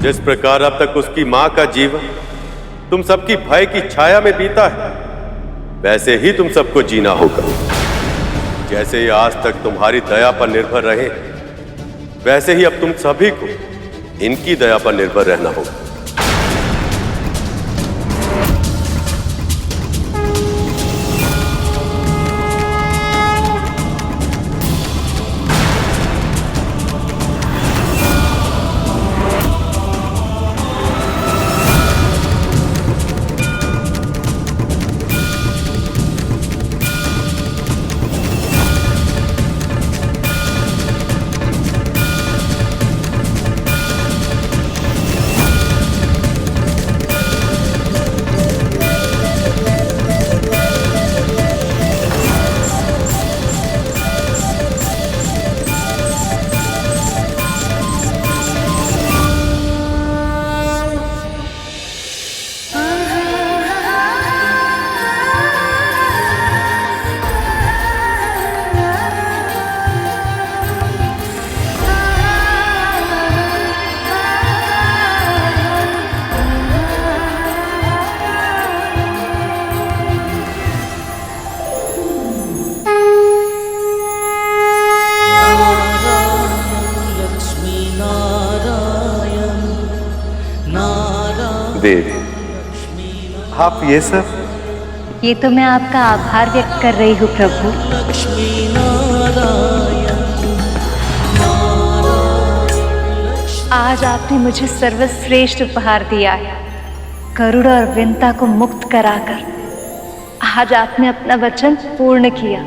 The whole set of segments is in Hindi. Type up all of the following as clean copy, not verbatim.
जिस प्रकार अब तक उसकी मां का जीवन तुम सबकी भय की छाया में बीता है, वैसे ही तुम सबको जीना होगा। जैसे ये आज तक तुम्हारी दया पर निर्भर रहे, वैसे ही अब तुम सभी को इनकी दया पर निर्भर रहना होगा। देवी, आप ये सब? ये तो मैं आपका आभार व्यक्त कर रही हूँ प्रभु। आज आपने मुझे सर्वश्रेष्ठ उपहार दिया है, गरुड़ और विंता को मुक्त कराकर। आज आपने अपना वचन पूर्ण किया।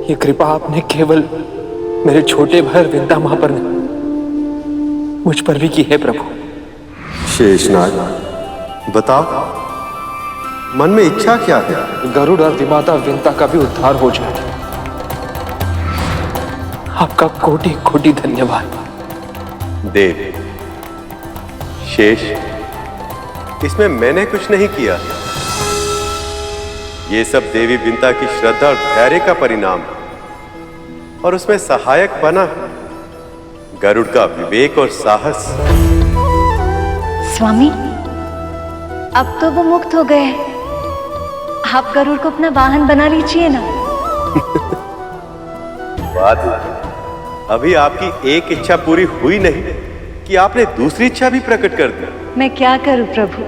ये कृपा आपने केवल मेरे छोटे भाई विंता मां पर नहीं, मुझ पर भी की है प्रभु। शेषनाग, बताओ, मन में इच्छा क्या है? गरुड़ और विमाता विंता का भी उद्धार हो जाए। आपका कोटि कोटि धन्यवाद। देव, शेष, इसमें मैंने कुछ नहीं किया। ये सब देवी विंता की श्रद्धा और धैर्य का परिणाम है, और उसमें सहायक बना गरुड़ का विवेक और साहस। स्वामी, अब तो वो मुक्त हो गए। आप गरुड़ को अपना वाहन बना लीजिए ना। बात अभी आपकी एक इच्छा पूरी हुई नहीं कि आपने दूसरी इच्छा भी प्रकट कर दी। मैं क्या करूं प्रभु,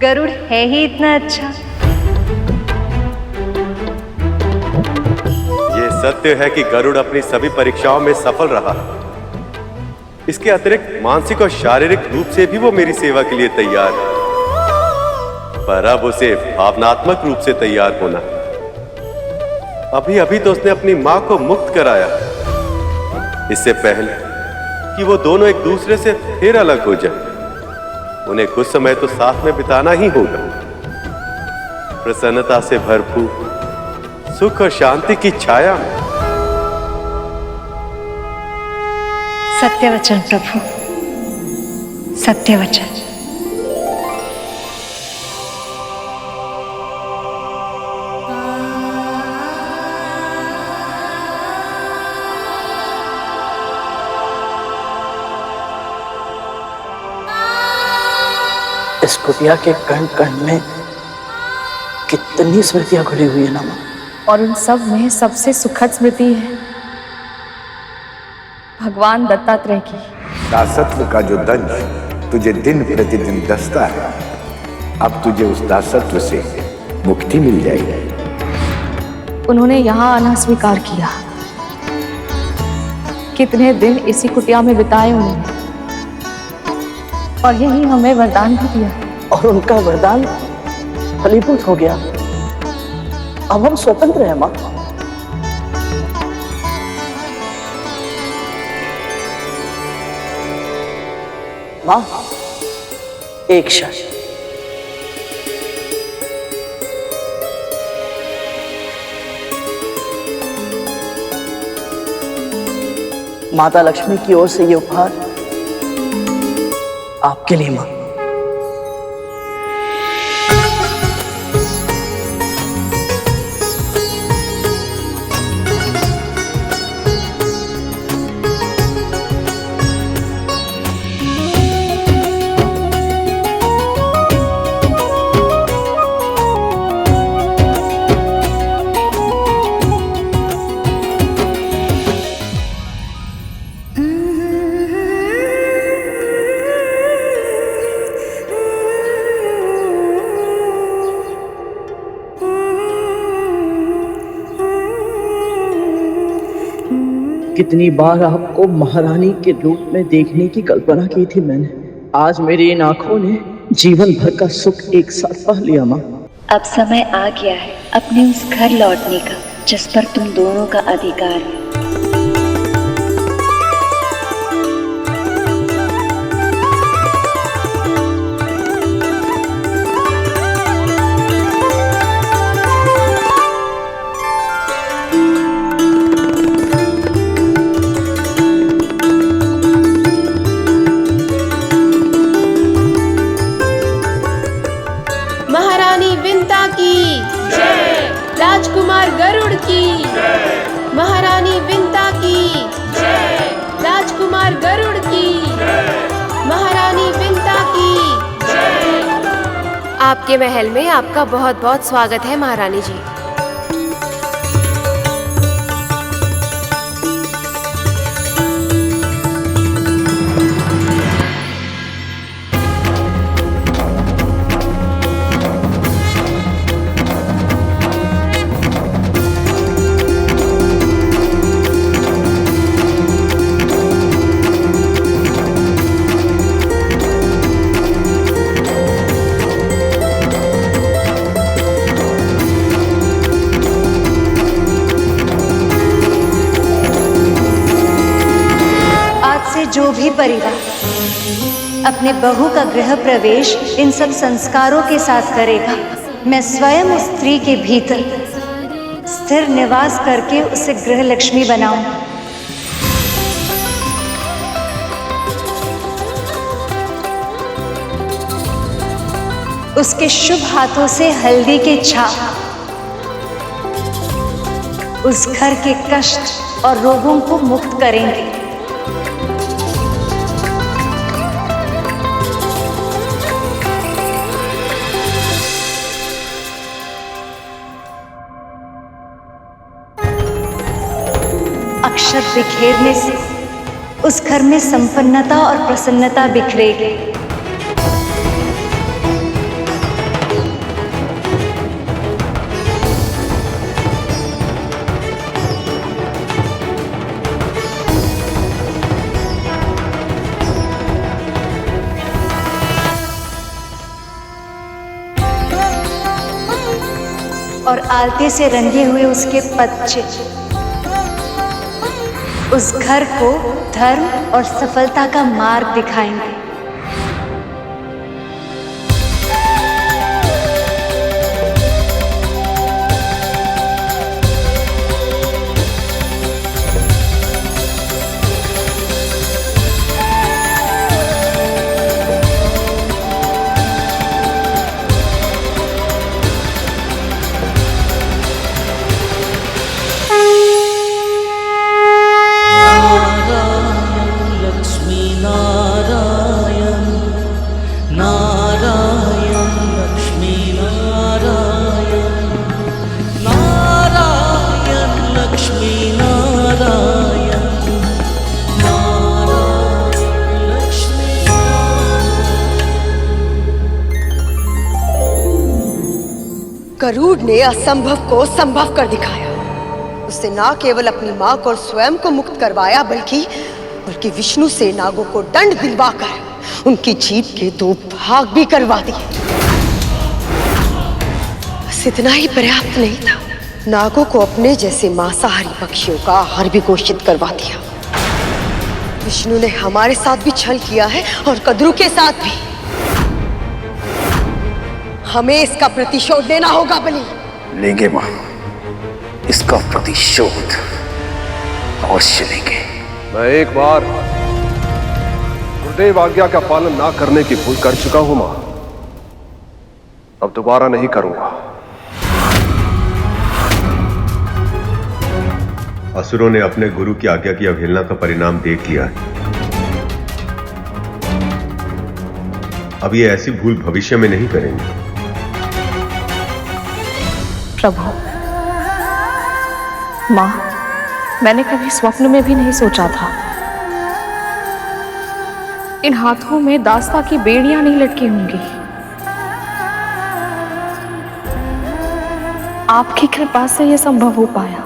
गरुड़ है ही इतना अच्छा। ये सत्य है कि गरुड़ अपनी सभी परीक्षाओं में सफल रहा। इसके अतिरिक्त मानसिक और शारीरिक रूप से भी वो मेरी सेवा के लिए तैयार है, पर अब उसे भावनात्मक रूप से तैयार होना। अभी अभी तो उसने अपनी मां को मुक्त कराया, इससे पहले कि वो दोनों एक दूसरे से फिर अलग हो जाए, उन्हें कुछ समय तो साथ में बिताना ही होगा। प्रसन्नता से भरपूर सुख और शांति की छाया में। सत्य वचन प्रभु, सत्य वचन। इस कुटिया के कण कण में कितनी स्मृतियां घुली हुई है ना मां, और उन सब में सबसे सुखद स्मृति है भगवान दत्तात्रेय की। दासत्व का जो दंश तुझे दिन प्रतिदिन दसता है, अब तुझे उस दासत्व से मुक्ति मिल जाएगी। उन्होंने यहाँ आना स्वीकार किया। कितने दिन इसी कुटिया में बिताए उन्होंने, और यही हमें वरदान भी दिया। और उनका वरदान फलीभूत हो गया। अब हम स्वतंत्र हैं मां। मां, एक क्षण। माता लक्ष्मी की ओर से ये उपहार आपके लिए मां। कितनी बार आपको महारानी के रूप में देखने की कल्पना की थी मैंने। आज मेरी इन आंखों ने जीवन भर का सुख एक साथ पा लिया माँ। अब समय आ गया है अपने उस घर लौटने का जिस पर तुम दोनों का अधिकार है। महारानी विंता की जय, राजकुमार गरुड़ की जय, महारानी विंता की जय, राजकुमार गरुड़ की जय, महारानी विंता की जय। आपके महल में आपका बहुत बहुत स्वागत है महारानी जी। जो भी परिवार अपने बहू का गृह प्रवेश इन सब संस्कारों के साथ करेगा, मैं स्वयं उस स्त्री के भीतर स्थिर निवास करके उसे गृह लक्ष्मी बनाऊं। उसके शुभ हाथों से हल्दी के छाप उस घर के कष्ट और रोगों को मुक्त करेंगे। अक्षत बिखेरने से उस घर में संपन्नता और प्रसन्नता बिखरेगी। और आलते से रंगे हुए उसके पत्चे उस घर को धर्म और सफलता का मार्ग दिखाएंगे। गरुड़ ने असंभव को संभव कर दिखाया। उससे ना केवल अपनी मां को और स्वयं को मुक्त करवाया बल्कि विष्णु से नागों को दंड दिलवाकर उनकी जीत के 2 भाग भी करवा दिए। बस इतना ही पर्याप्त नहीं था, नागों को अपने जैसे मांसाहारी पक्षियों का आहार भी घोषित करवा दिया। विष्णु ने हमारे साथ भी छल किया है और कद्रू के साथ भी। हमें इसका प्रतिशोध लेना होगा बलि। लेंगे मां, इसका प्रतिशोध अवश्य लेंगे। मैं एक बार गुरुदेव आज्ञा का पालन ना करने की भूल कर चुका हूं मां, अब दोबारा नहीं करूंगा। असुरों ने अपने गुरु की आज्ञा की अवहेलना का परिणाम देख लिया है। अब ये ऐसी भूल भविष्य में नहीं करेंगे। प्रभु, मां, मैंने कभी स्वप्न में भी नहीं सोचा था इन हाथों में दास्ता की बेड़ियां नहीं लटकी होंगी। आपकी कृपा से यह संभव हो पाया।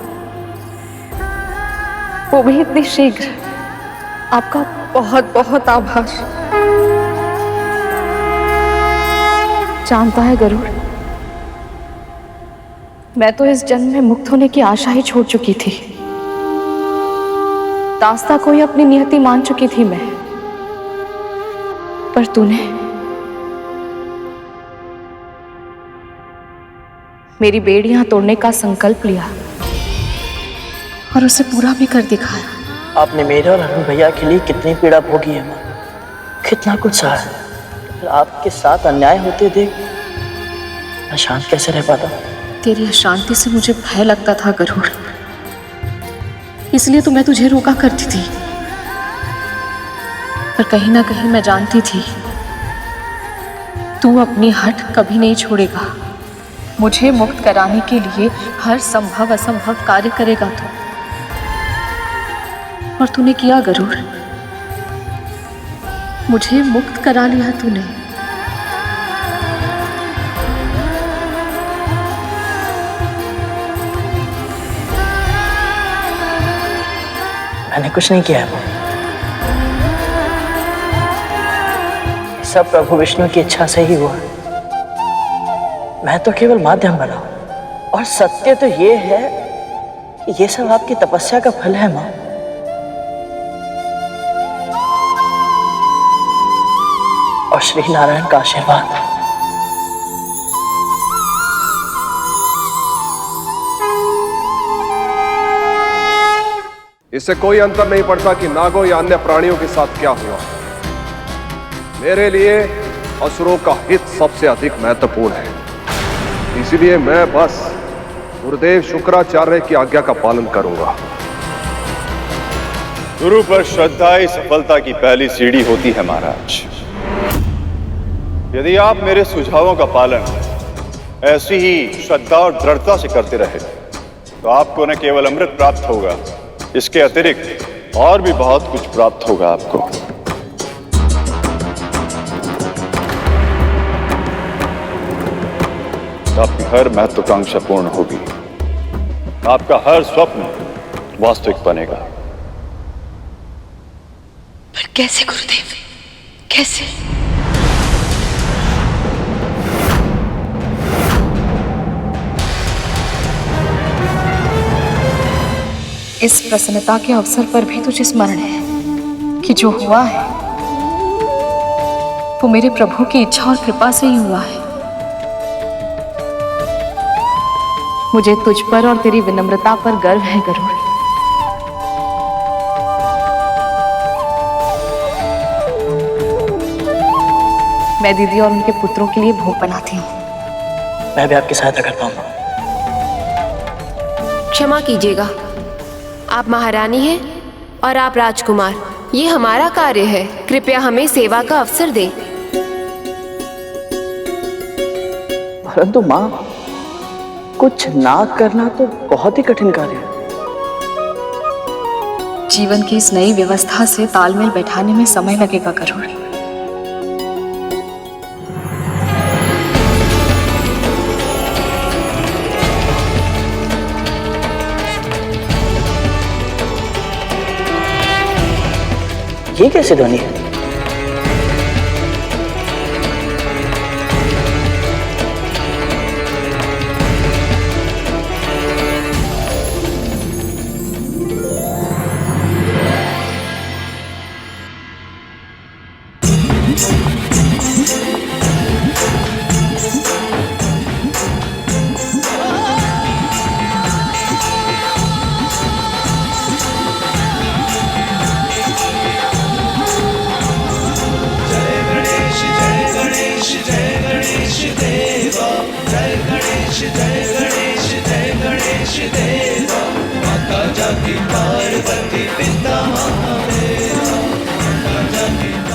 वो भी इतनी शीघ्र। आपका बहुत बहुत आभार। जानता है गरुड़, मैं तो इस जन्म में मुक्त होने की आशा ही छोड़ चुकी थी। दास्ता को ही अपनी नियति मान चुकी थी मैं, पर तूने मेरी बेड़ियां तोड़ने का संकल्प लिया और उसे पूरा भी कर दिखाया। आपने मेरे और अरुण भैया के लिए कितनी पीड़ा भोगी है माँ, कितना कुछ सहा है। फिर आपके साथ अन्याय होते देख मैं शांत कैसे रह पाता। तेरी अशांति से मुझे भय लगता था गरुड़, इसलिए तो मैं तुझे रोका करती थी। पर कहीं ना कहीं मैं जानती थी तू अपनी हट कभी नहीं छोड़ेगा। मुझे मुक्त कराने के लिए हर संभव असंभव कार्य करेगा तू, और तूने किया गरुड़। मुझे मुक्त करा लिया तूने। मैंने कुछ नहीं किया है माँ, सब प्रभु विष्णु की इच्छा से ही हुआ। मैं तो केवल माध्यम बना, और सत्य तो ये है कि ये सब आपकी तपस्या का फल है माँ। और श्री नारायण का आशीर्वाद। इससे कोई अंतर नहीं पड़ता कि नागों या अन्य प्राणियों के साथ क्या हुआ। मेरे लिए असुरों का हित सबसे अधिक महत्वपूर्ण है, इसलिए मैं बस गुरुदेव शुक्राचार्य की आज्ञा का पालन करूंगा। गुरु पर श्रद्धा ही सफलता की पहली सीढ़ी होती है महाराज। यदि आप मेरे सुझावों का पालन ऐसी ही श्रद्धा और दृढ़ता से करते रहे तो आपको न केवल अमृत प्राप्त होगा, इसके अतिरिक्त और भी बहुत कुछ प्राप्त होगा आपको। आपकी हर महत्वाकांक्षा पूर्ण होगी, आपका हर स्वप्न वास्तविक बनेगा। पर कैसे गुरुदेव, कैसे? इस प्रसन्नता के अवसर पर भी तुझे स्मरण है कि जो हुआ है वो मेरे प्रभु की इच्छा और कृपा से ही हुआ है। मुझे तुझ पर और तेरी विनम्रता पर गर्व है गरुड़। मैं दीदी और उनके पुत्रों के लिए भोग बनाती हूँ। मैं भी आपकी सहायता कर पाऊंगा। क्षमा कीजिएगा, आप महारानी हैं और आप राजकुमार। ये हमारा कार्य है, कृपया हमें सेवा का अवसर दें। परंतु माँ, कुछ ना करना तो बहुत ही कठिन कार्य है। जीवन की इस नई व्यवस्था से तालमेल बैठाने में समय लगेगा गरुड़। ये कैसे ध्वनि है?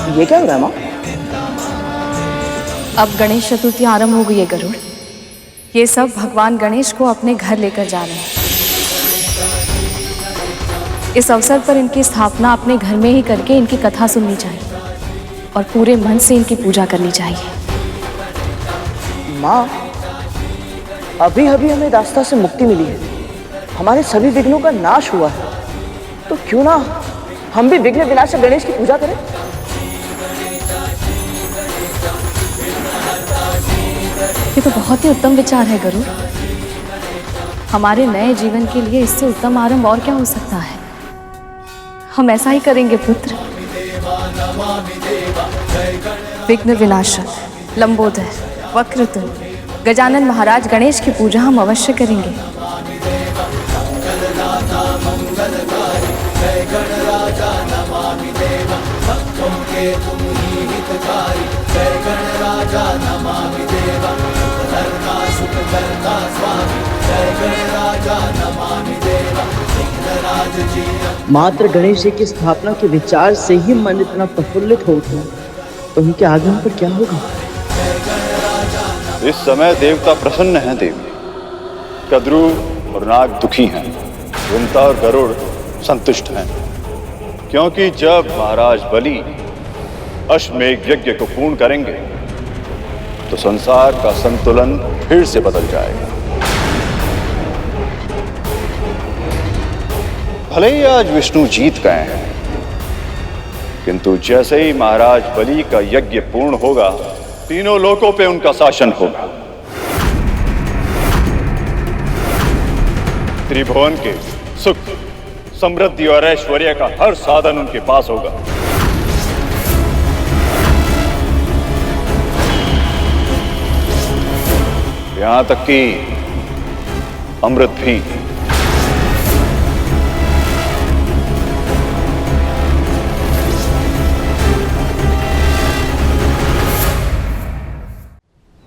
ये क्या हो रहा है माँ? अब गणेश चतुर्थी आरंभ हो गई है गरुड़। ये सब भगवान गणेश को अपने घर लेकर जा रहे हैं। इस अवसर पर इनकी स्थापना अपने घर में ही करके इनकी कथा सुननी चाहिए और पूरे मन से इनकी पूजा करनी चाहिए। माँ, अभी अभी हमें दास्ता से मुक्ति मिली है, हमारे सभी विघ्नों का नाश हुआ है। तो क्यों ना हम भी विघ्न विनाशक गणेश की पूजा करें? ये तो बहुत ही उत्तम विचार है गरुड़। हमारे नए जीवन के लिए इससे उत्तम आरंभ और क्या हो सकता है। हम ऐसा ही करेंगे पुत्र। विघ्न विनाशक, लंबोदर, वक्रतुंड, गजानन महाराज गणेश की पूजा हम अवश्य करेंगे। मात्र गणेश जी की स्थापना के विचार से ही मन इतना प्रफुल्लित हो उठा, तो उनके आगमन पर क्या होगा? इस समय देवता प्रसन्न हैं देवी। कद्रू और नाग दुखी हैं, विंता और गरुड़ संतुष्ट हैं, क्योंकि जब महाराज बलि अश्वमेघ यज्ञ को पूर्ण करेंगे तो संसार का संतुलन फिर से बदल जाएगा। भले ही आज विष्णु जीत गए हैं, किंतु जैसे ही महाराज बलि का यज्ञ पूर्ण होगा, तीनों लोकों पे उनका शासन होगा। त्रिभुवन के सुख, समृद्धि और ऐश्वर्य का हर साधन उनके पास होगा। यहां तक कि अमृत भी।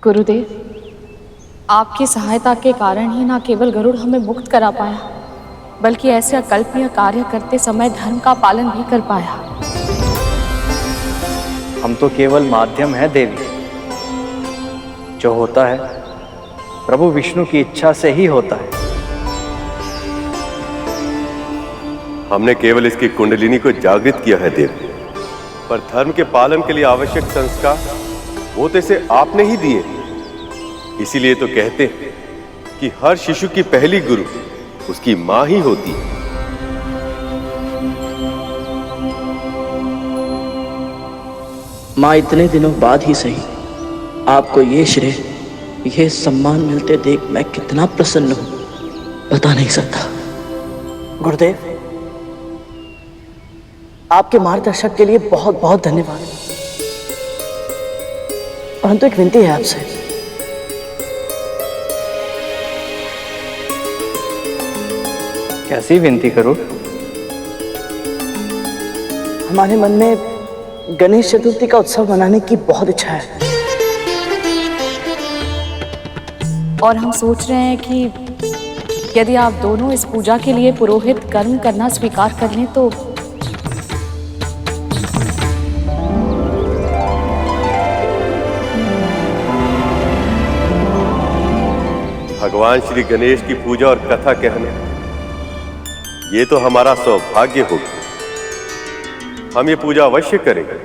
गुरुदेव, आपकी सहायता के कारण ही न केवल गरुड़ हमें मुक्त करा पाया, बल्कि ऐसे अकल्पनीय कार्य करते समय धर्म का पालन भी कर पाया। हम तो केवल माध्यम हैं देवी। जो होता है प्रभु विष्णु की इच्छा से ही होता है। हमने केवल इसकी कुंडलिनी को जागृत किया है देवी, पर धर्म के पालन के लिए आवश्यक संस्कार वो तो इसे आपने ही दिए। इसीलिए तो कहते हैं कि हर शिशु की पहली गुरु उसकी मां ही होती है। माँ इतने दिनों बाद ही सही आपको ये श्रेय, ये सम्मान मिलते देख मैं कितना प्रसन्न हूं, बता नहीं सकता। गुरुदेव, आपके मार्गदर्शक के लिए बहुत बहुत धन्यवाद। परंतु एक विनती है आपसे। कैसी विनती करूं? हमारे मन में गणेश चतुर्थी का उत्सव मनाने की बहुत इच्छा है, और हम सोच रहे हैं कि यदि आप दोनों इस पूजा के लिए पुरोहित कर्म करना स्वीकार कर लें तो भगवान श्री गणेश की पूजा और कथा कहना, ये तो हमारा सौभाग्य होगा। हम ये पूजा अवश्य करेंगे।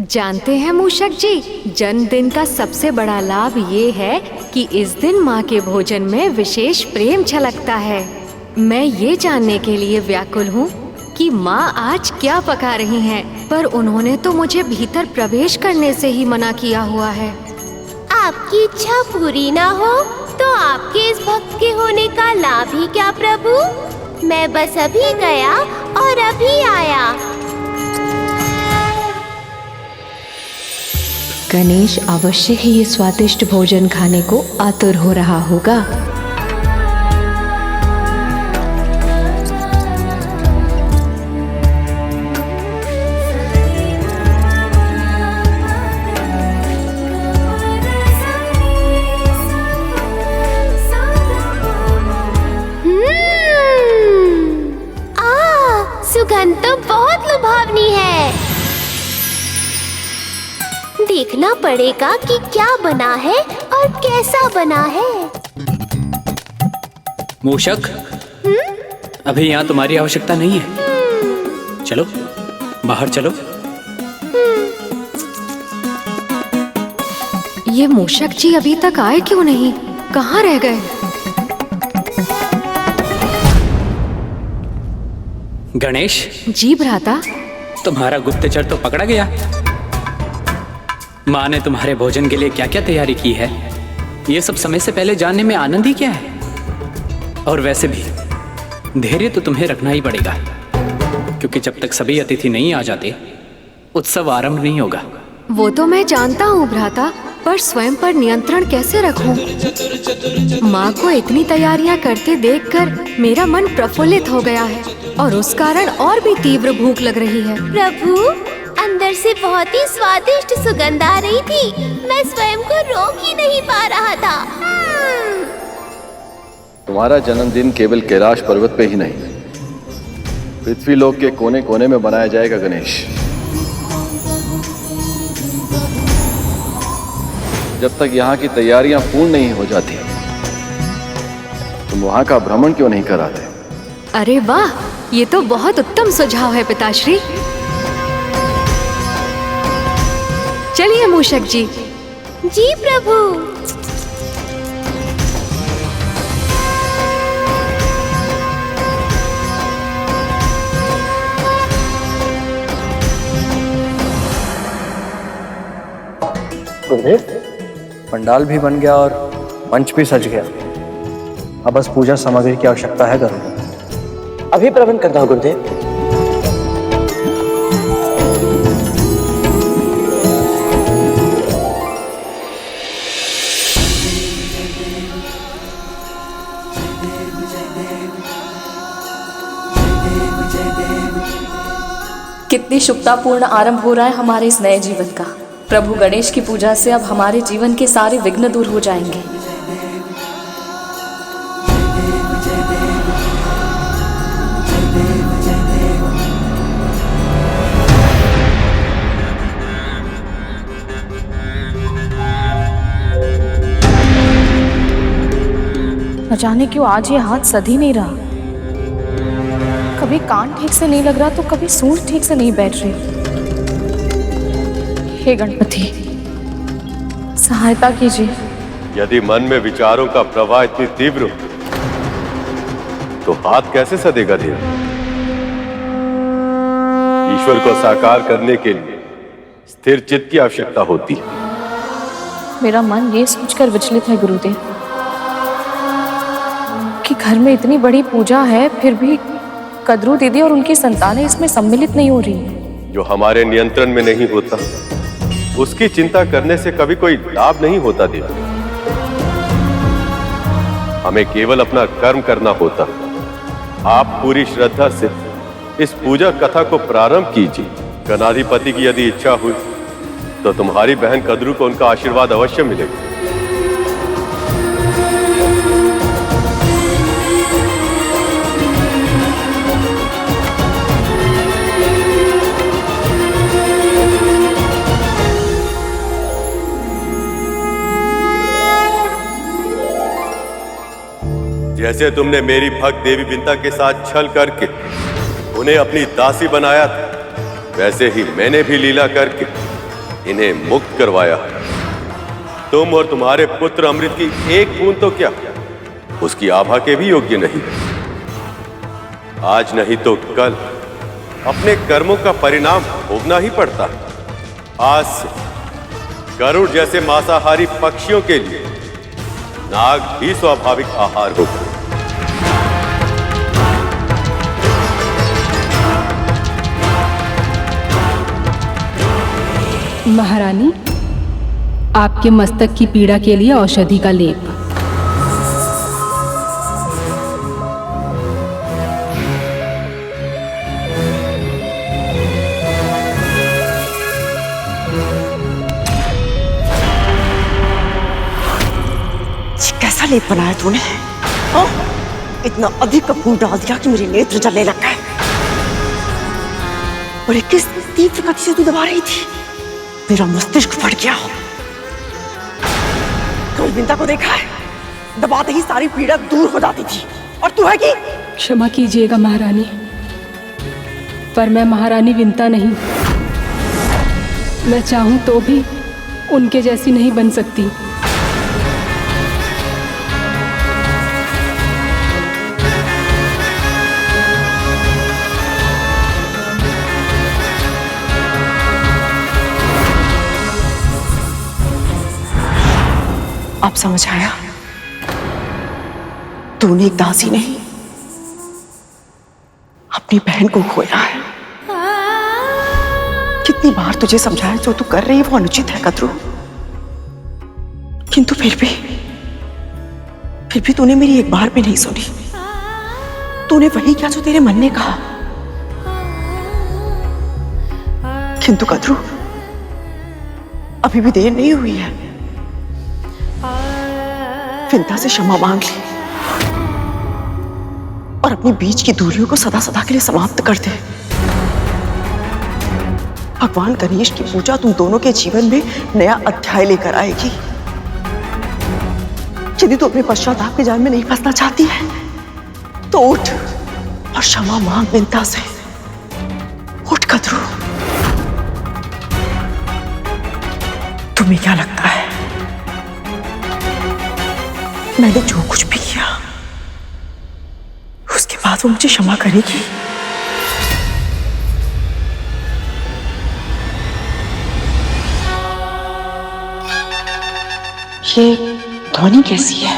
जानते हैं मूषक जी, जन्मदिन का सबसे बड़ा लाभ ये है कि इस दिन माँ के भोजन में विशेष प्रेम झलकता है। मैं ये जानने के लिए व्याकुल हूँ कि माँ आज क्या पका रही हैं, पर उन्होंने तो मुझे भीतर प्रवेश करने से ही मना किया हुआ है। आपकी इच्छा पूरी ना हो तो आपके इस भक्त के होने का लाभ ही क्या प्रभु। मैं बस अभी गया और अभी आया। गणेश अवश्य ही ये स्वादिष्ट भोजन खाने को आतुर हो रहा होगा। सुगंध तो बहुत लुभावनी है। देखना पड़ेगा कि क्या बना है और कैसा बना है। मूषक, अभी यहाँ तुम्हारी आवश्यकता नहीं है। चलो बाहर चलो। ये मूषक जी अभी तक आए क्यों नहीं? कहाँ रह गए? गणेश जी भ्राता। तुम्हारा गुप्तचर तो पकड़ा गया। माँ ने तुम्हारे भोजन के लिए क्या क्या तैयारी की है, ये सब समय से पहले जानने में आनंद ही क्या है। और वैसे भी धैर्य तो तुम्हें रखना ही पड़ेगा, क्योंकि जब तक सभी अतिथि नहीं आ जाते उत्सव आरंभ नहीं होगा। वो तो मैं जानता हूँ भ्राता, पर स्वयं पर नियंत्रण कैसे रखूं? माँ को इतनी तैयारियां करते देखकर मेरा मन प्रफुल्लित हो गया है और उस कारण और भी तीव्र भूख लग रही है। प्रभु, अंदर से बहुत ही स्वादिष्ट सुगंध आ रही थी। मैं स्वयं को रोक ही नहीं पा रहा था। तुम्हारा जन्मदिन केवल कैलाश पर्वत पे ही नहीं, पृथ्वीलोक के कोने कोने में बनाया जाएगा गणेश। जब तक यहाँ की तैयारियां पूर्ण नहीं हो जाती, तुम वहां का भ्रमण क्यों नहीं कराते? अरे वाह, ये तो बहुत उत्तम सुझाव है पिताश्री। चलिए मूषक जी। जी प्रभु। गुरुदेव, पंडाल भी बन गया और मंच भी सज गया। अब बस पूजा सामग्री की आवश्यकता है गरुड़। अभी प्रबंध करता हूँ गुरुदेव। कितनी शुभतापूर्ण आरंभ हो रहा है हमारे इस नए जीवन का। प्रभु गणेश की पूजा से अब हमारे जीवन के सारे विघ्न दूर हो जाएंगे। न जाने क्यों आज ये हाथ सध ही नहीं रहा। कभी कान ठीक से नहीं लग रहा तो कभी सूंड ठीक से नहीं बैठ रही। हे गणपति, सहायता कीजिए। यदि मन में विचारों का प्रवाह इतनी तीव्र हो, तो हाथ कैसे सदेगा देव? ईश्वर को साकार करने के लिए स्थिर चित्त की आवश्यकता होती है। मेरा मन ये सोचकर विचलित है गुरुदेव कि घर में इतनी बड़ी पूजा है, फिर भी कद्रू दीदी और उनकी संतानें इसमें सम्मिलित नहीं हो रही। जो हमारे नियंत्रण में नहीं होता, उसकी चिंता करने से कभी कोई लाभ नहीं होता देव। हमें केवल अपना कर्म करना होता। आप पूरी श्रद्धा से इस पूजा कथा को प्रारंभ कीजिए। गणाधिपति की यदि इच्छा हुई तो तुम्हारी बहन कद्रू को उनका आशीर्वाद अवश्य मिलेगा। जैसे तुमने मेरी भक्त देवी बिंता के साथ छल करके उन्हें अपनी दासी बनाया था, वैसे ही मैंने भी लीला करके इन्हें मुक्त करवाया। तुम और तुम्हारे पुत्र अमृत की एक बूंद तो क्या, उसकी आभा के भी योग्य नहीं। आज नहीं तो कल अपने कर्मों का परिणाम भोगना ही पड़ता। आज से गरुड़ जैसे मांसाहारी पक्षियों के लिए नाग भी स्वाभाविक आहार होगा। महारानी, आपके मस्तक की पीड़ा के लिए औषधि का लेप। कैसा लेप बनाया तूने? इतना अधिक कपूर डाल दिया कि मेरे नेत्र जलने लग गए। और किस तीव्र गति से तू दबा रही थी, मेरा मस्तिष्क फट गया। कल बिंता को देखा है, दबाते ही सारी पीड़ा दूर हो जाती थी, और तू है कि? क्षमा कीजिएगा महारानी, पर मैं महारानी विंता नहीं। मैं चाहूं तो भी उनके जैसी नहीं बन सकती। आप समझ आया? तूने एक दासी नहीं, अपनी बहन को खोया है। कितनी बार तुझे समझाया जो तू कर रही है वो अनुचित है कद्रू, किंतु फिर भी तूने मेरी एक बार भी नहीं सुनी। तूने वही किया जो तेरे मन ने कहा। किंतु कद्रू, अभी भी देर नहीं हुई है। विंता से क्षमा मांग ली और अपनी बीच की दूरियों को सदा सदा के लिए समाप्त कर दे। भगवान गणेश की पूजा तुम दोनों के जीवन में नया अध्याय लेकर आएगी। यदि तू अपने पश्चाताप के जाल में नहीं फंसना चाहती है तो उठ और क्षमा मांग विंता से। उठ कद्रू। तुम्हें क्या लगता है मैंने जो कुछ भी किया उसके बाद वो मुझे क्षमा करेगी? ये ध्वनि कैसी है?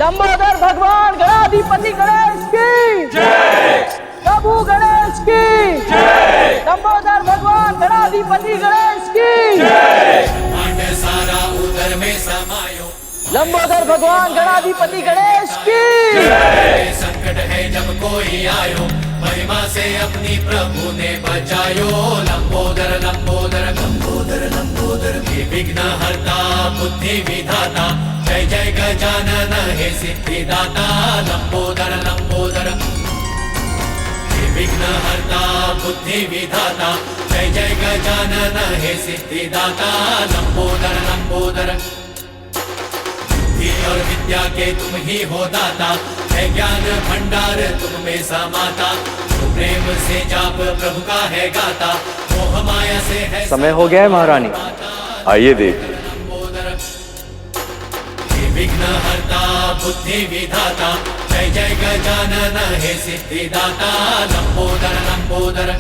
लंबोदर भगवान गणाधिपति गणेश की जय। प्रभु गणेश की जय। लंबोदर भगवान गणाधिपति गणेश की जय। सारा उदर में समायो। लंबोदर भगवान गणाधिपति गणेश की जय। संकट है जब कोई आयो, महिमा से अपनी प्रभु ने बचायो। लंबोदर लंबोदर लंबोदर लंबोदर हे विघ्न हरता बुद्धि विधाता, जय जय गजानन हे सिद्धिदाता। लंबोदर लंबोदर हे विघ्न हरता बुद्धि विधाता, जय जय गजानन हे सिद्धिदाता। लंबोदर लंबोदर बुद्धि और विद्या के तुम ही हो दाता, है ज्ञान भंडार तुम में समाता। प्रेम से जाप प्रभु का है गाता, मोह माया से है। समय हो गया है महारानी, आइए देख। विघ्न हरता बुद्धि विधाता, जय जय गजानन हे सिद्धिदाता। लंबोदर लंबोदर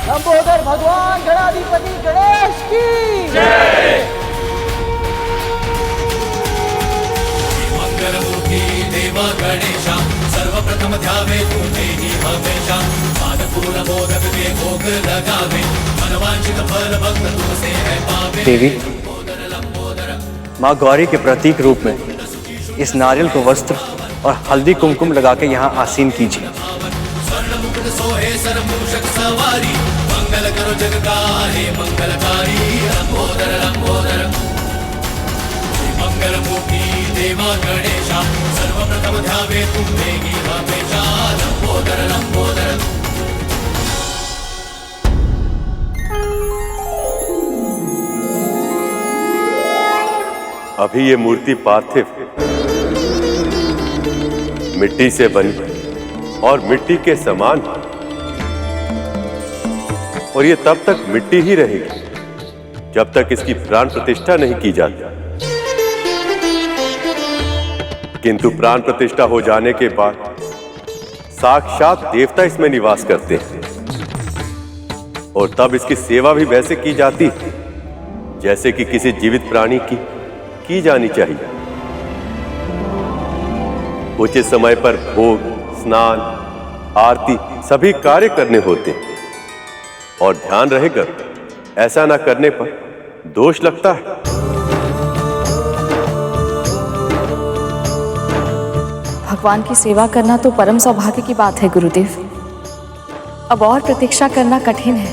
लंबोदर भगवान गणाधिपति गणेश की जय। मंगलमूर्ति देव गणेशा, सर्वप्रथम ध्यावे तुझे ही हमेशा। पादपूर्ण मोदक के भोग लगावे, मनवांछित फल भक्त तुमसे है पावे। देवी, माँ गौरी के प्रतीक रूप में इस नारियल को वस्त्र और हल्दी कुमकुम लगा के यहाँ आसीन कीजिए। स्वर्ण मुकुट सोहे सरमूषक सवारी, मंगल करो जग का हे मंगलकारी। लंबोदर लंबोदर मंगल मूर्ति देवा गणेशा, सर्वप्रथम ध्यावे तुम्हें ही हमेशा। लंबोदर लंबोदर अभी ये मूर्ति पार्थिव मिट्टी से बनी और मिट्टी के समान, और ये तब तक मिट्टी ही रहेगी जब तक इसकी प्राण प्रतिष्ठा नहीं की जाती। किंतु प्राण प्रतिष्ठा हो जाने के बाद साक्षात देवता इसमें निवास करते हैं, और तब इसकी सेवा भी वैसे की जाती है जैसे कि किसी जीवित प्राणी की जानी चाहिए। उचित समय पर भोग, स्नान, आरती सभी कार्य करने होते हैं, और ध्यान रहेगा ऐसा ना करने पर दोष लगता है। भगवान की सेवा करना तो परम सौभाग्य की बात है गुरुदेव। अब और प्रतीक्षा करना कठिन है,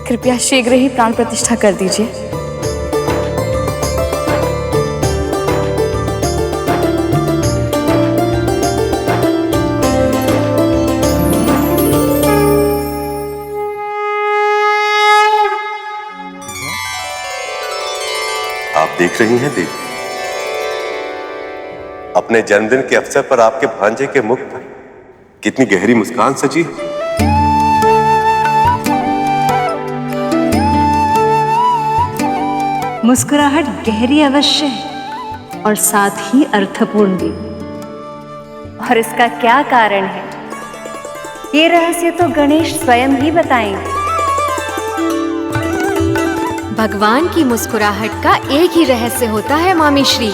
कृपया शीघ्र ही प्राण प्रतिष्ठा कर दीजिए। आप देख रही हैं देवी, अपने जन्मदिन के अवसर पर आपके भांजे के मुख पर कितनी गहरी मुस्कान सजी है। मुस्कुराहट गहरी अवश्य है और साथ ही अर्थपूर्ण भी। और इसका क्या कारण है, ये रहस्य तो गणेश स्वयं ही बताएंगे। भगवान की मुस्कुराहट का एक ही रहस्य होता है मामी श्री,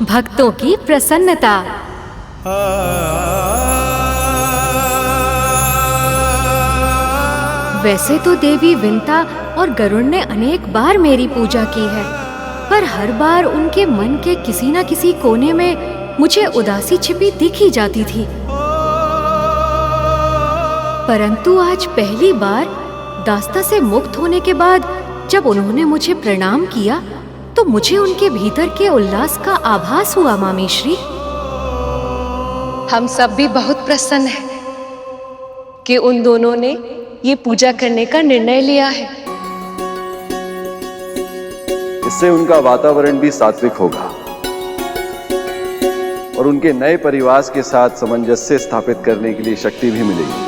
भक्तों की प्रसन्नता। वैसे तो देवी विंता और गरुड़ ने अनेक बार मेरी पूजा की है, पर हर बार उनके मन के किसी न किसी कोने में मुझे उदासी छिपी दिख ही जाती थी। परंतु आज पहली बार दास्ता से मुक्त होने के बाद जब उन्होंने मुझे प्रणाम किया तो मुझे उनके भीतर के उल्लास का आभास हुआ मामी श्री। हम सब भी बहुत प्रसन्न हैं कि उन दोनों ने ये पूजा करने का निर्णय लिया है। इससे उनका वातावरण भी सात्विक होगा और उनके नए परिवार के साथ सामंजस्य स्थापित करने के लिए शक्ति भी मिलेगी।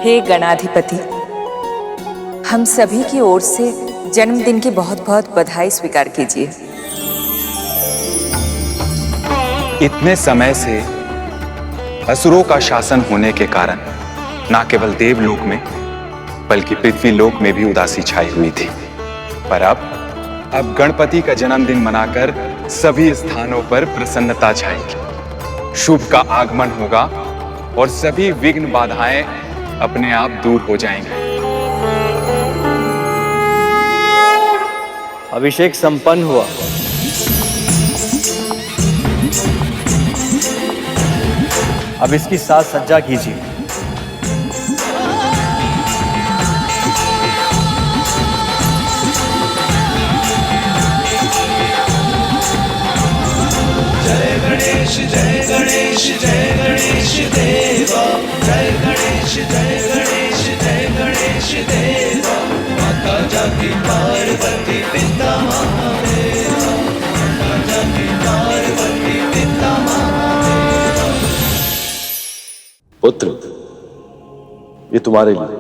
हे गणाधिपति, हम सभी की ओर से जन्मदिन की बहुत बहुत बधाई स्वीकार कीजिए। इतने समय से असुरों का शासन होने के कारण न केवल देवलोक में बल्कि पृथ्वीलोक में भी उदासी छाई हुई थी, पर अब गणपति का जन्मदिन मनाकर सभी स्थानों पर प्रसन्नता छाएगी। शुभ का आगमन होगा और सभी विघ्न बाधाएं अपने आप दूर हो जाएंगे। अभिषेक संपन्न हुआ। अब इसकी साज सज्जा कीजिए। जय गणेश जय गणेश जय गणेश देवा, जय गणेश जय गणेश जय गणेश देवा। माता जाति पार्वती पिता महादेवा, माता जाति पार्वती पिता महादेवा। पुत्र, ये तुम्हारे लिए।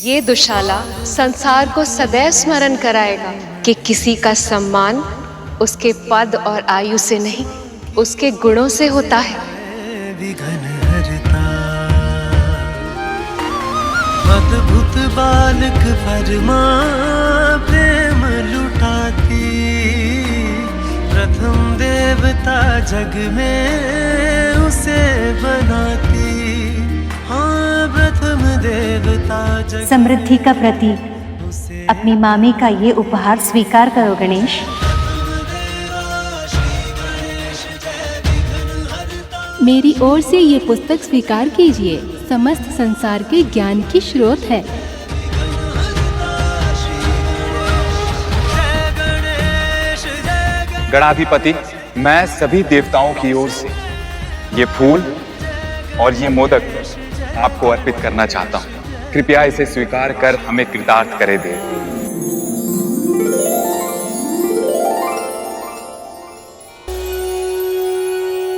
ये दुशाला संसार को सदैव स्मरण कराएगा कि किसी का सम्मान उसके पद और आयु से नहीं, उसके गुणों से होता है। अद्भुत बालक फरमा प्रेम लुटाती, प्रथम देवता जग में उसे बनाती। हाँ, प्रथम देवता जग। समृद्धि का प्रतीक अपनी मामी का ये उपहार स्वीकार करो गणेश। मेरी ओर से ये पुस्तक स्वीकार कीजिए, समस्त संसार के ज्ञान की स्रोत है। गणाधिपति, मैं सभी देवताओं की ओर से ये फूल और ये मोदक आपको अर्पित करना चाहता हूँ। कृपया इसे स्वीकार कर हमें कृतार्थ करे दे।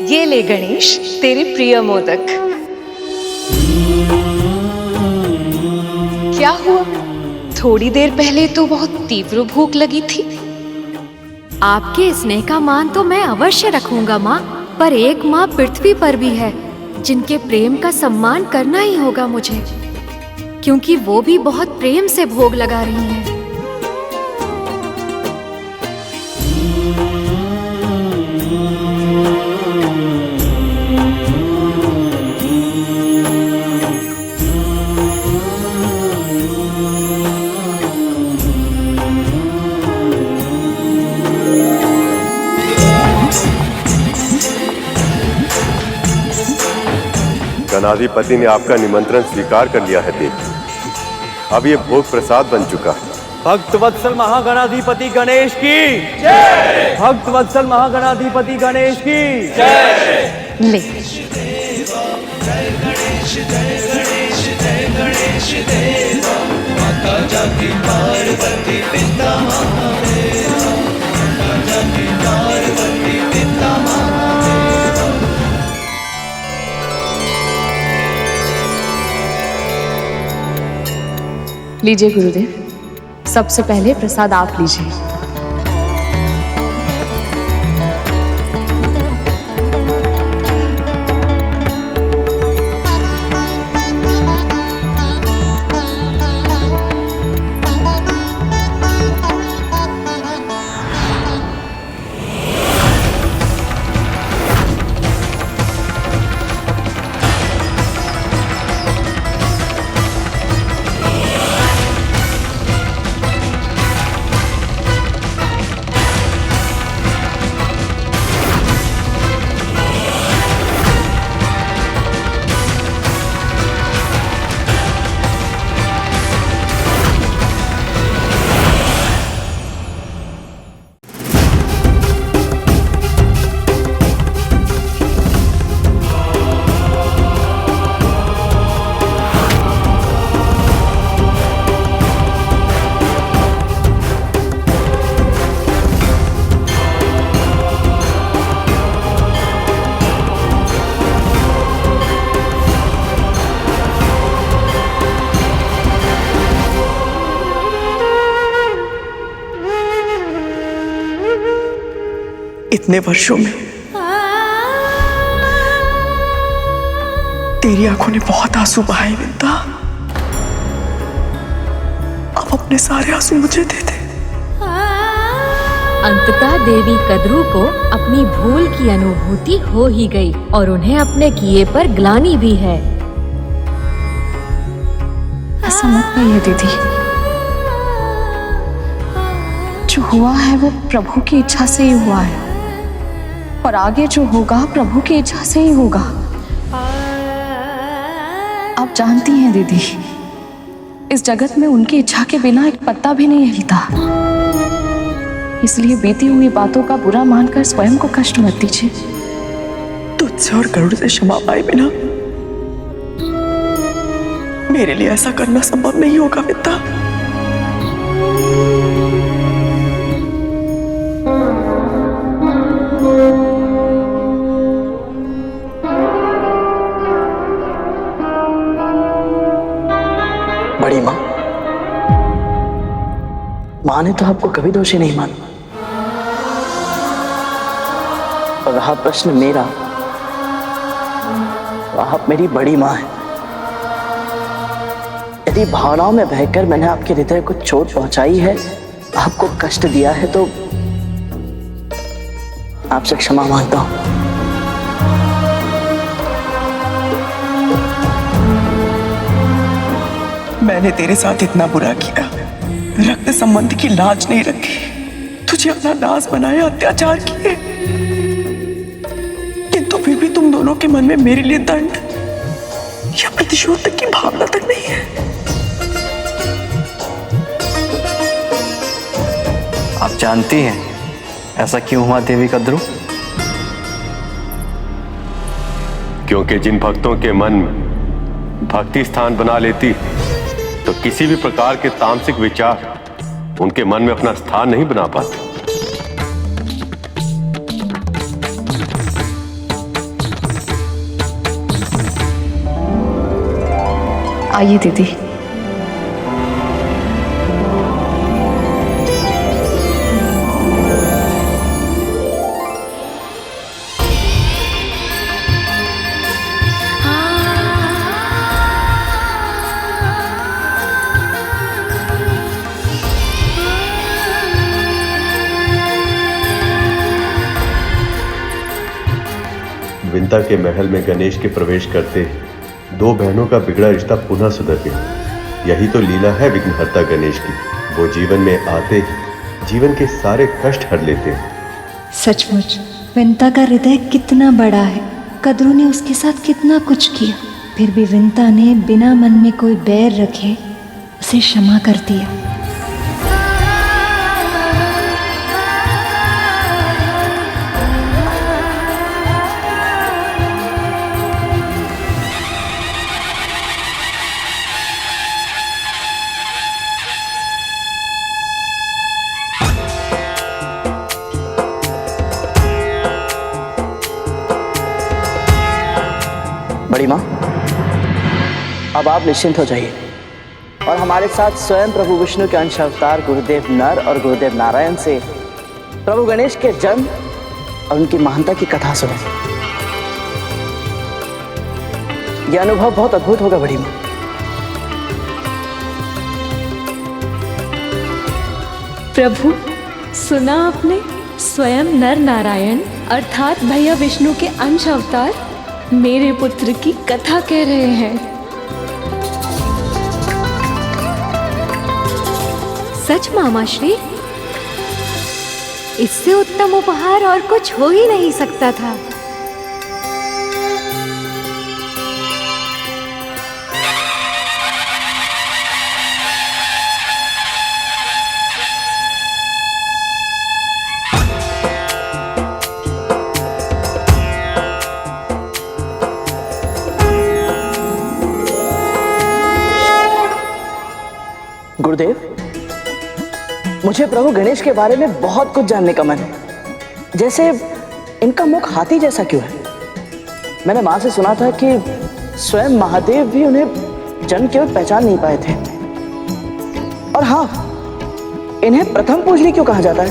ये ले गणेश, तेरे प्रिय मोदक। क्या हुआ? थोड़ी देर पहले तो बहुत तीव्र भूख लगी थी। आपके स्नेह का मान तो मैं अवश्य रखूंगा माँ, पर एक माँ पृथ्वी पर भी है जिनके प्रेम का सम्मान करना ही होगा मुझे, क्योंकि वो भी बहुत प्रेम से भोग लगा रही हैं। गणाधिपति ने आपका निमंत्रण स्वीकार कर लिया है देव। अब ये भोग प्रसाद बन चुका है। भक्त वत्सल महागणाधिपति गणेश की जय। भक्त वत्सल महागणाधिपति गणेश की जय। ले। लीजिए गुरुदेव, सबसे पहले प्रसाद आप लीजिए। इतने वर्षों में तेरी आंखों ने बहुत आंसू बहाए विंता। अब अपने सारे आंसू मुझे दे दे। अंततः देवी कद्रू को अपनी भूल की अनुभूति हो ही गई और उन्हें अपने किए पर ग्लानि भी है। ऐसा मत कहिए दीदी, जो हुआ है वो प्रभु की इच्छा से ही हुआ है और आगे जो होगा प्रभु की इच्छा से ही होगा। आप जानती हैं दीदी, इस जगत में उनकी इच्छा के बिना एक पत्ता भी नहीं हिलता। इसलिए बीती हुई बातों का बुरा मानकर स्वयं को कष्ट मत दीजिए। तुझसे और गरुड़ से क्षमा पाए बिना मेरे लिए ऐसा करना संभव नहीं होगा विंता। बड़ी माँ, माँ ने तो आपको कभी दोषी नहीं माना। और रहा प्रश्न मेरा, तो आप मेरी बड़ी माँ हैं। यदि भावनाओं में बहकर मैंने आपके हृदय को चोट पहुंचाई है, आपको कष्ट दिया है, तो आपसे क्षमा मांगता हूं। मैंने तेरे साथ इतना बुरा किया, रक्त संबंध की लाज नहीं रखी, तुझे अपना दास बनाया, अत्याचार किए, किंतु फिर भी तुम दोनों के मन में मेरे लिए दंड या प्रतिशोध तक की भावना तक नहीं है। आप जानती हैं ऐसा क्यों हुआ देवी कद्रू? क्योंकि जिन भक्तों के मन में भक्ति स्थान बना लेती तो किसी भी प्रकार के तामसिक विचार उनके मन में अपना स्थान नहीं बना पाते। आइए दीदी। विंता के महल में गणेश के प्रवेश करते दो बहनों का बिगड़ा रिश्ता पुनः सुधर गया। यही तो लीला है विघ्नहर्ता गणेश की। वो जीवन में आते ही जीवन के सारे कष्ट हर लेते हैं। सचमुच विंता का हृदय कितना बड़ा है। कद्रू ने उसके साथ कितना कुछ किया, फिर भी विंता ने बिना मन में कोई बैर रखे उसे क्षमा कर दिया। बड़ी माँ, अब आप निश्चिंत हो जाइए और हमारे साथ स्वयं प्रभु विष्णु के अंश अवतार गुरुदेव नर और गुरुदेव नारायण से प्रभु गणेश के जन्म और उनकी महानता की कथा सुने। यह अनुभव बहुत अद्भुत होगा बड़ी माँ। प्रभु, सुना आपने? स्वयं नर नारायण अर्थात भैया विष्णु के अंश अवतार मेरे पुत्र की कथा कह रहे हैं। सच मामाश्री, इससे उत्तम उपहार और कुछ हो ही नहीं सकता था। गुरुदेव, मुझे प्रभु गणेश के बारे में बहुत कुछ जानने का मन है। जैसे इनका मुख हाथी जैसा क्यों है? मैंने माँ से सुना था कि स्वयं महादेव भी उन्हें जन्म केवल पहचान नहीं पाए थे। और हाँ, इन्हें प्रथम पूजनी क्यों कहा जाता है?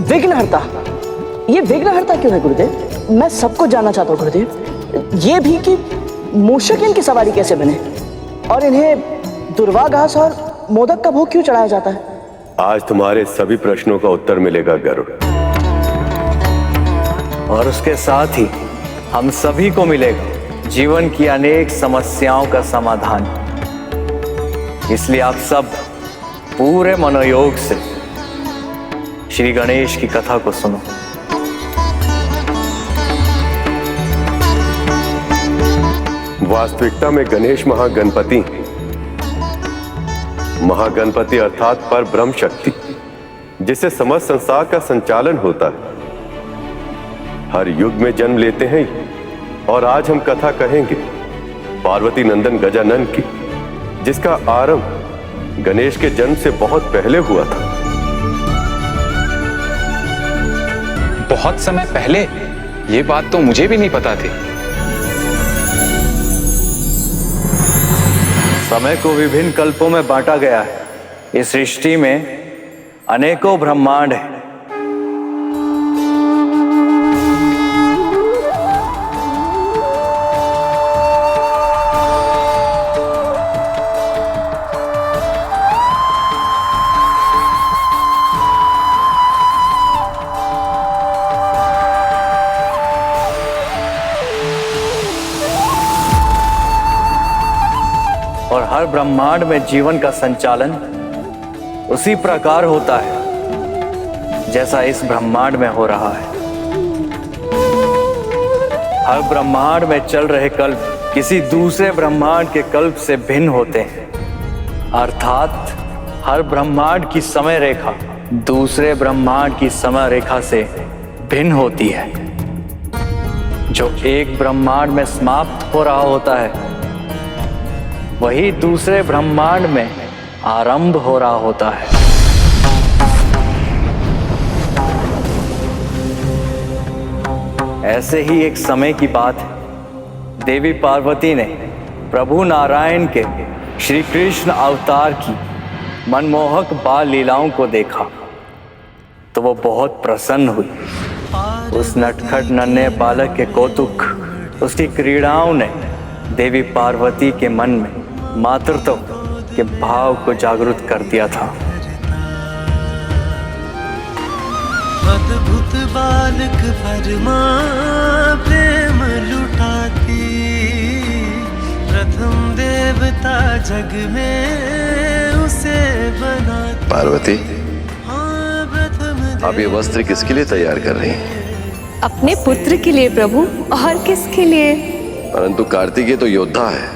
विघ्नहर्ता, ये विघ्नहर्ता क्यों है गुरुदेव? मैं सब कुछ जानना चाहता हूँ गुरुदेव। ये भी कि मूषक इनकी सवारी कैसे बने और इन्हें दुर्वा घास और मोदक का भोग क्यों चढ़ाया जाता है? आज तुम्हारे सभी प्रश्नों का उत्तर मिलेगा गरुड़। और उसके साथ ही हम सभी को मिलेगा जीवन की अनेक समस्याओं का समाधान। इसलिए आप सब पूरे मनोयोग से श्री गणेश की कथा को सुनो। वास्तविकता में गणेश महागणपति अर्थात पर ब्रह्म शक्ति, जिससे समस्त संसार का संचालन होता है, हर युग में जन्म लेते हैं। और आज हम कथा कहेंगे पार्वती नंदन गजानन की, जिसका आरंभ गणेश के जन्म से बहुत पहले हुआ था। बहुत समय पहले? ये बात तो मुझे भी नहीं पता थी। समय को विभिन्न कल्पों में बांटा गया है। इस सृष्टि में अनेकों ब्रह्मांड हैं। और हर ब्रह्मांड में जीवन का संचालन उसी प्रकार होता है जैसा इस ब्रह्मांड में हो रहा है। हर ब्रह्मांड में चल रहे कल्प किसी दूसरे ब्रह्मांड के कल्प से भिन्न होते हैं। अर्थात हर ब्रह्मांड की समय रेखा दूसरे ब्रह्मांड की समय रेखा से भिन्न होती है। जो एक ब्रह्मांड में समाप्त हो रहा होता है, वही दूसरे ब्रह्मांड में आरंभ हो रहा होता है। ऐसे ही एक समय की बात है। देवी पार्वती ने प्रभु नारायण के श्री कृष्ण अवतार की मनमोहक बाल लीलाओं को देखा तो वो बहुत प्रसन्न हुई। उस नटखट नन्हे बालक के कौतुक, उसकी क्रीड़ाओं ने देवी पार्वती के मन में मातृत्व के भाव को जागृत कर दिया था। अद्भुत बालक परमा प्रेम लुटाती, प्रथम देवता जग में उसे बनाती। पार्वती, आप ये वस्त्र किसके लिए तैयार कर रही हैं? अपने पुत्र के लिए प्रभु, और किसके लिए? परंतु कार्तिकेय तो योद्धा है,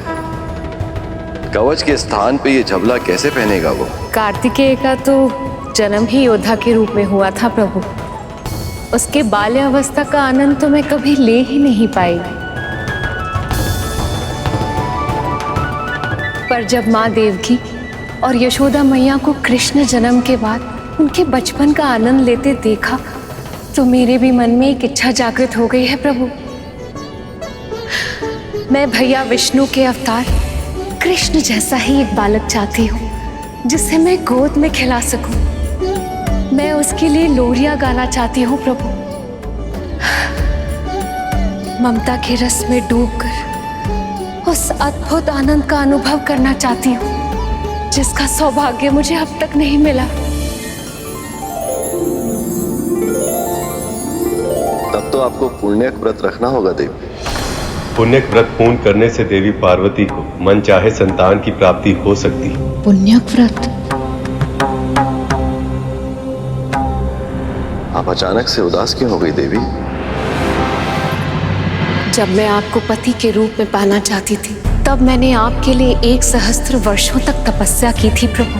कवच के स्थान पे ये झबला कैसे पहनेगा वो? कार्तिकेय का तो जन्म ही योद्धा के रूप में हुआ था प्रभु। उसके बाल्यावस्था का आनंद तो मैं कभी ले ही नहीं पाई। पर जब माँ देवकी और यशोदा मैया को कृष्ण जन्म के बाद उनके बचपन का आनंद लेते देखा तो मेरे भी मन में एक इच्छा जागृत हो गई है प्रभु। मैं भैया विष्णु के अवतार कृष्ण जैसा ही एक बालक चाहती हूँ जिसे मैं गोद में खिला सकूं। मैं उसके लिए लोरियां गाना चाहती हूँ प्रभु। ममता के रस में डूबकर उस अद्भुत आनंद का अनुभव करना चाहती हूँ जिसका सौभाग्य मुझे अब तक नहीं मिला। तब तो आपको पुण्यक व्रत रखना होगा देवी। पुण्यक व्रत पूर्ण करने से देवी पार्वती को मन चाहे संतान की प्राप्ति हो सकती है। पुण्यक व्रत? आप अचानक से उदास क्यों हो गई देवी? जब मैं आपको पति के रूप में पाना चाहती थी तब मैंने आपके लिए 1 सहस्त्र वर्षों तक तपस्या की थी प्रभु।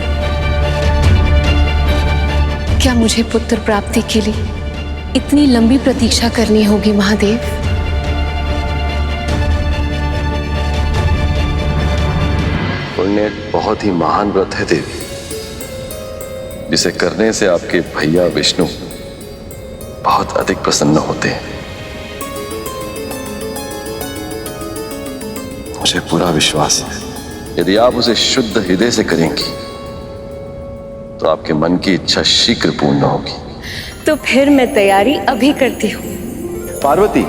क्या मुझे पुत्र प्राप्ति के लिए इतनी लंबी प्रतीक्षा करनी होगी महादेव? पुण्य एक बहुत ही महान व्रत है देवी, जिसे करने से आपके भैया विष्णु बहुत अधिक प्रसन्न होते हैं। मुझे पूरा विश्वास है यदि आप उसे शुद्ध हृदय से करेंगी तो आपके मन की इच्छा शीघ्र पूर्ण होगी। तो फिर मैं तैयारी अभी करती हूँ। पार्वती।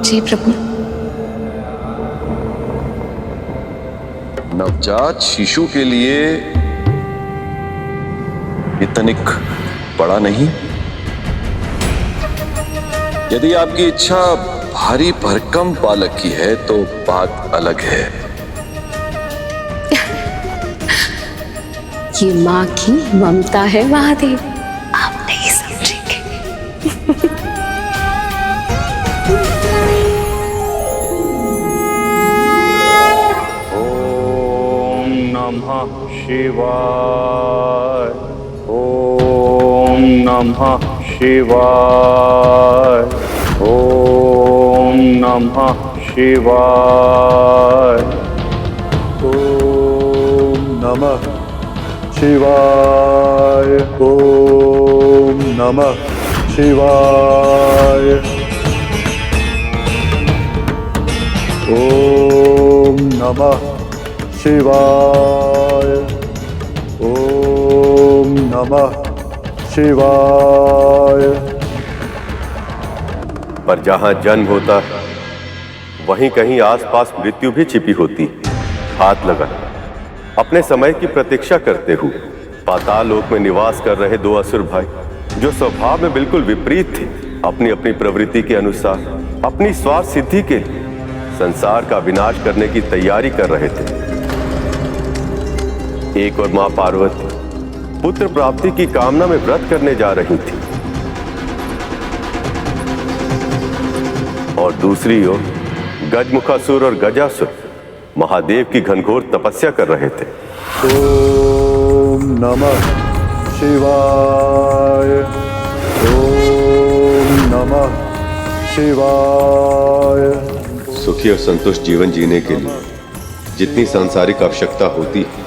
जी प्रभु। नवजात शिशु के लिए ये तनिक बड़ा नहीं। यदि आपकी इच्छा भारी भरकम बालक की है तो बात अलग है। ये माँ की ममता है महादेव, आप नहीं समझेंगे। ओम नमः शिवाय। ओम नमः शिवाय। ओम नमः शिवाय। ओम नमः शिवाय। ओम नमः शिवाय। ओम नमः शिवाय। ओम नमः शिवाय। पर जहां जन्म होता है वहीं कहीं आसपास मृत्यु भी छिपी होती। हाथ लगा अपने समय की प्रतीक्षा करते हुए पाताल लोक में निवास कर रहे 2 असुर भाई, जो स्वभाव में बिल्कुल विपरीत थे, अपनी अपनी प्रवृत्ति के अनुसार अपनी स्वार्थ सिद्धि के लिए संसार का विनाश करने की तैयारी कर रहे थे। एक और मां पार्वती पुत्र प्राप्ति की कामना में व्रत करने जा रही थी और दूसरी ओर गजमुखासुर और गजासुर महादेव की घनघोर तपस्या कर रहे थे। ओम नमः शिवाय। ओम नमः शिवाय। सुखी और संतुष्ट जीवन जीने के लिए जितनी सांसारिक आवश्यकता होती है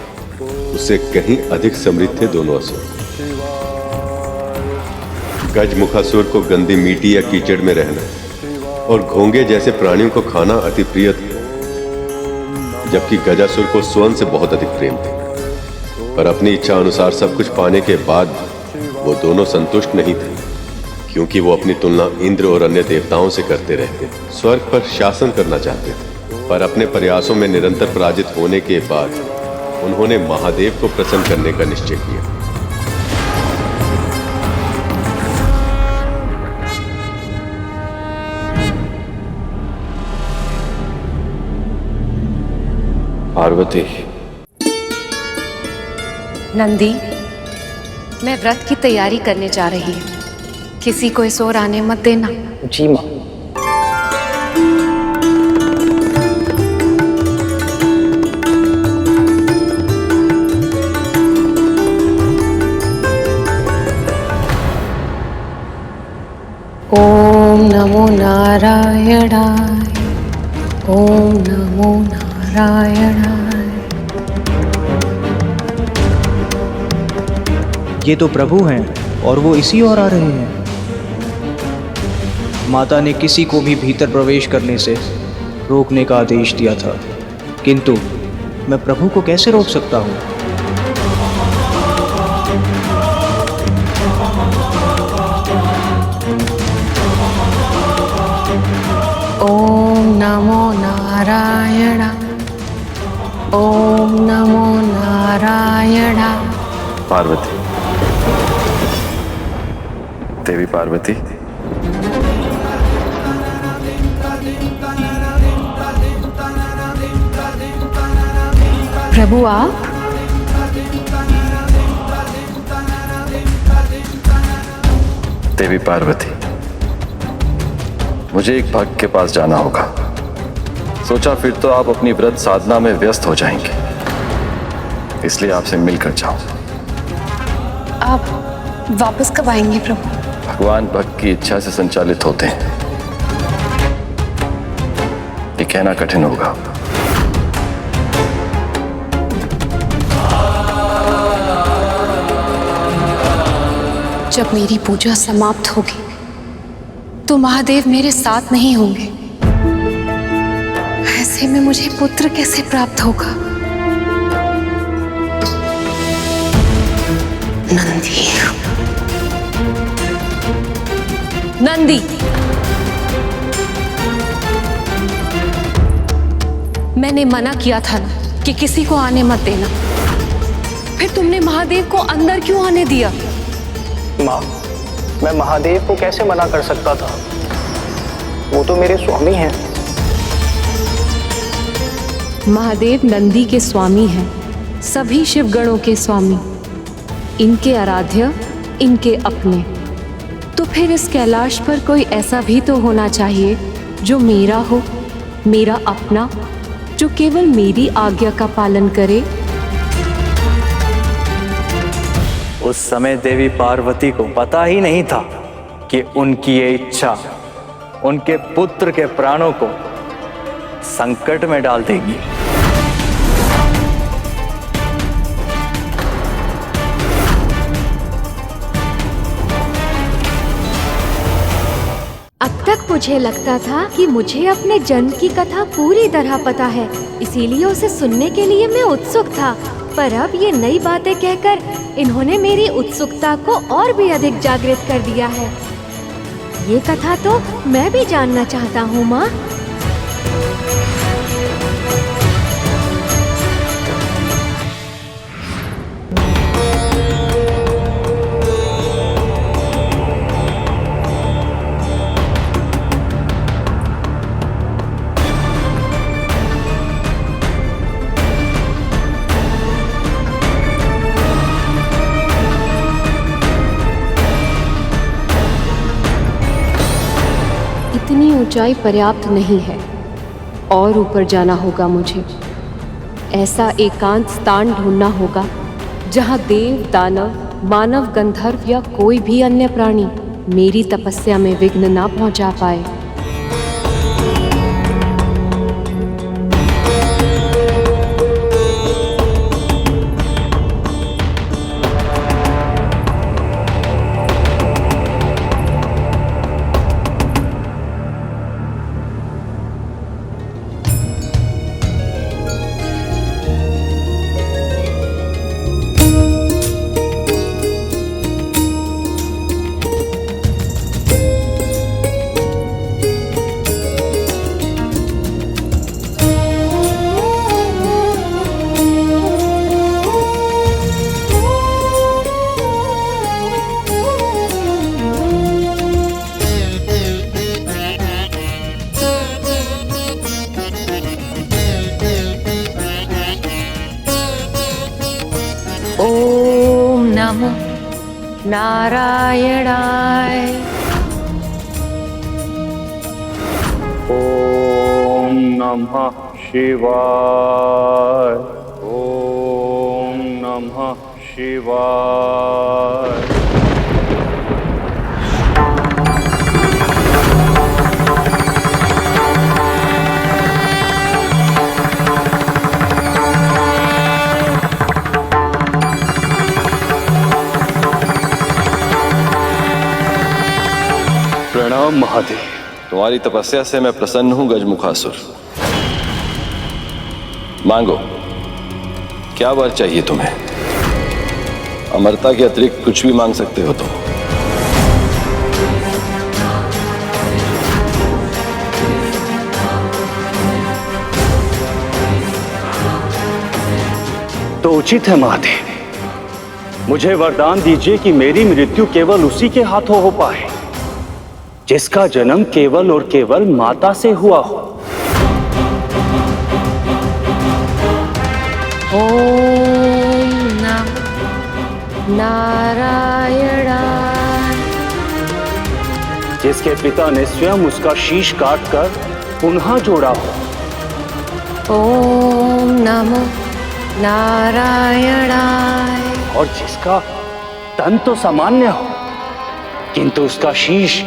उससे कहीं अधिक समृद्ध थे दोनों असुर। गजमुखासुर को गंदी मिट्टी या कीचड़ में रहना और घोंगे जैसे प्राणियों को खाना अति प्रिय था, जबकि गजासुर को स्वर्ण से बहुत अधिक प्रेम था। पर अपनी इच्छा अनुसार सब कुछ पाने के बाद वो दोनों संतुष्ट नहीं थे, क्योंकि वो अपनी तुलना इंद्र और अन्य देवताओं से करते रहते, स्वर्ग पर शासन करना चाहते थे। पर अपने प्रयासों में निरंतर पराजित होने के बाद उन्होंने महादेव को प्रसन्न करने का निश्चय किया। पार्वती। नंदी, मैं व्रत की तैयारी करने जा रही हूँ, किसी को इस ओर आने मत देना। जी माँ। ओम नमो नारायणाय। ओम नमो नारायणाय। ये तो प्रभु हैं और वो इसी ओर आ रहे हैं। माता ने किसी को भी भीतर प्रवेश करने से रोकने का आदेश दिया था, किंतु मैं प्रभु को कैसे रोक सकता हूँ? ओम नमो नारायण, ओम नमो नारायण। पार्वती, देवी पार्वती, प्रभु आप? देवी पार्वती, मुझे एक भक्त के पास जाना होगा। सोचा फिर तो आप अपनी व्रत साधना में व्यस्त हो जाएंगे, इसलिए आपसे मिलकर जाऊं। आप वापस कब आएंगे प्रभु? भगवान भक्त की इच्छा से संचालित होते हैं, ये कहना कठिन होगा। जब मेरी पूजा समाप्त होगी तो महादेव मेरे साथ नहीं होंगे। ऐसे में मुझे पुत्र कैसे प्राप्त होगा? नंदी, नंदी, मैंने मना किया था ना कि किसी को आने मत देना, फिर तुमने महादेव को अंदर क्यों आने दिया? माँ, मैं महादेव को कैसे मना कर सकता था? वो तो मेरे स्वामी हैं। महादेव नंदी के स्वामी हैं, सभी शिवगणों के स्वामी, इनके आराध्य, इनके अपने। तो फिर इस कैलाश पर कोई ऐसा भी तो होना चाहिए जो मेरा हो, मेरा अपना, जो केवल मेरी आज्ञा का पालन करे। उस समय देवी पार्वती को पता ही नहीं था कि उनकी ये इच्छा उनके पुत्र के प्राणों को संकट में डाल देगी। अब तक मुझे लगता था कि मुझे अपने जन्म की कथा पूरी तरह पता है, इसीलिए उसे सुनने के लिए मैं उत्सुक था। पर अब ये नई बातें कहकर इन्होंने मेरी उत्सुकता को और भी अधिक जागृत कर दिया है। ये कथा तो मैं भी जानना चाहता हूँ माँ। इतनी ऊंचाई पर्याप्त नहीं है, और ऊपर जाना होगा मुझे। ऐसा एकांत स्थान ढूंढना होगा जहां देव, दानव, मानव, गंधर्व या कोई भी अन्य प्राणी मेरी तपस्या में विघ्न ना पहुंचा पाए। ओम नमो नारायणाय। ओम नमः शिवाय। ओम नमः शिवाय। प्रणाम महादेव। तुम्हारी तपस्या से मैं प्रसन्न हूं गजमुखासुर। मांगो, क्या वर चाहिए तुम्हें? अमरता के अतिरिक्त कुछ भी मांग सकते हो तुम। तो उचित है महादेव, मुझे वरदान दीजिए कि मेरी मृत्यु केवल उसी के हाथों हो पाए जिसका जन्म केवल और केवल माता से हुआ हो। ओम नमः नारायणाय। जिसके पिता ने स्वयं उसका शीश काटकर पुनः जोड़ा हो। ओम नमः नारायणाय। और जिसका तन तो सामान्य हो किंतु उसका शीश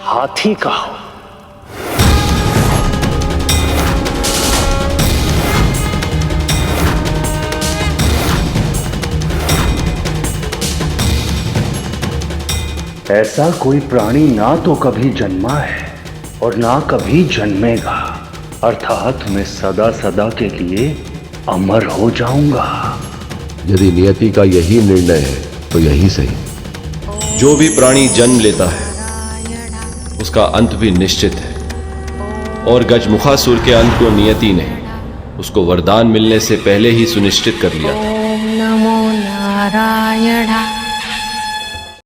हाथी का हो। ऐसा कोई प्राणी ना तो कभी जन्मा है और ना कभी जन्मेगा, अर्थात मैं सदा सदा के लिए अमर हो जाऊंगा। यदि नियति का यही निर्णय है तो यही सही। जो भी प्राणी जन्म लेता है उसका अंत भी निश्चित है, और गजमुखासुर के अंत को नियति ने उसको वरदान मिलने से पहले ही सुनिश्चित कर लिया था। ओम नमो नारायणाय।